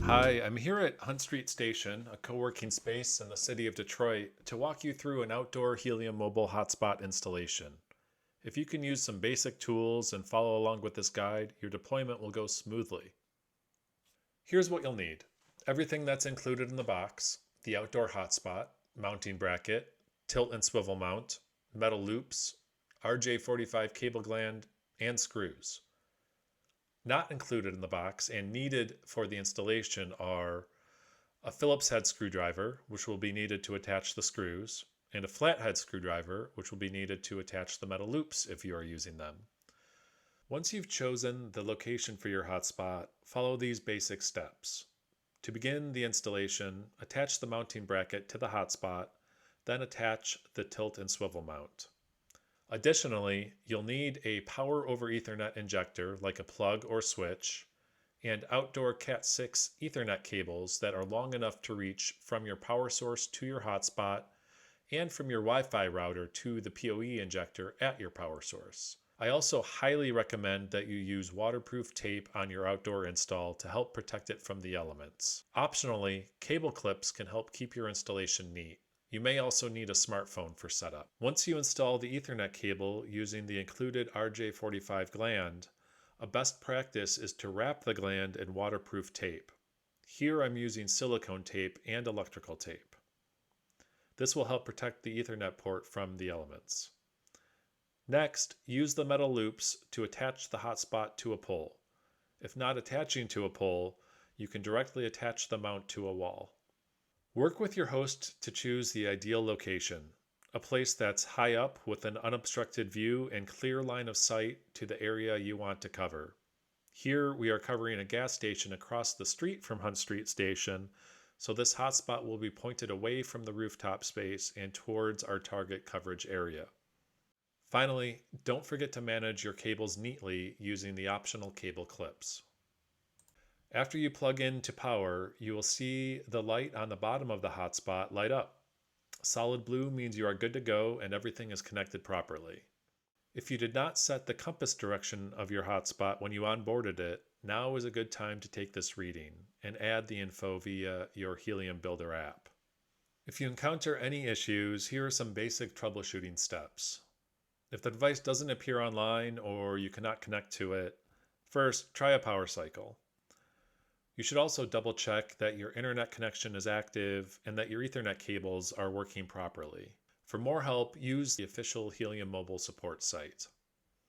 Hi, I'm here at Hunt Street Station, a co-working space in the city of Detroit, to walk you through an outdoor Helium Mobile Hotspot installation. If you can use some basic tools and follow along with this guide, your deployment will go smoothly. Here's what you'll need. Everything that's included in the box: the outdoor hotspot, mounting bracket, tilt and swivel mount, metal loops, RJ45 cable gland, and screws. Not included in the box and needed for the installation are a Phillips head screwdriver, which will be needed to attach the screws, and a flathead screwdriver, which will be needed to attach the metal loops if you are using them. Once you've chosen the location for your hotspot, follow these basic steps. To begin the installation, attach the mounting bracket to the hotspot, then attach the tilt and swivel mount. Additionally, you'll need a power over Ethernet injector like a plug or switch, and outdoor Cat6 Ethernet cables that are long enough to reach from your power source to your hotspot and from your Wi-Fi router to the PoE injector at your power source. I also highly recommend that you use waterproof tape on your outdoor install to help protect it from the elements. Optionally, cable clips can help keep your installation neat. You may also need a smartphone for setup. Once you install the Ethernet cable using the included RJ45 gland, a best practice is to wrap the gland in waterproof tape. Here I'm using silicone tape and electrical tape. This will help protect the Ethernet port from the elements. Next, use the metal loops to attach the hotspot to a pole. If not attaching to a pole, you can directly attach the mount to a wall. Work with your host to choose the ideal location, a place that's high up with an unobstructed view and clear line of sight to the area you want to cover. Here we are covering a gas station across the street from Hunt Street Station, so this hotspot will be pointed away from the rooftop space and towards our target coverage area. Finally, don't forget to manage your cables neatly using the optional cable clips. After you plug in to power, you will see the light on the bottom of the hotspot light up. Solid blue means you are good to go and everything is connected properly. If you did not set the compass direction of your hotspot when you onboarded it, now is a good time to take this reading and add the info via your Helium Builder app. If you encounter any issues, here are some basic troubleshooting steps. If the device doesn't appear online or you cannot connect to it, first try a power cycle. You should also double check that your internet connection is active and that your Ethernet cables are working properly. For more help, use the official Helium Mobile support site.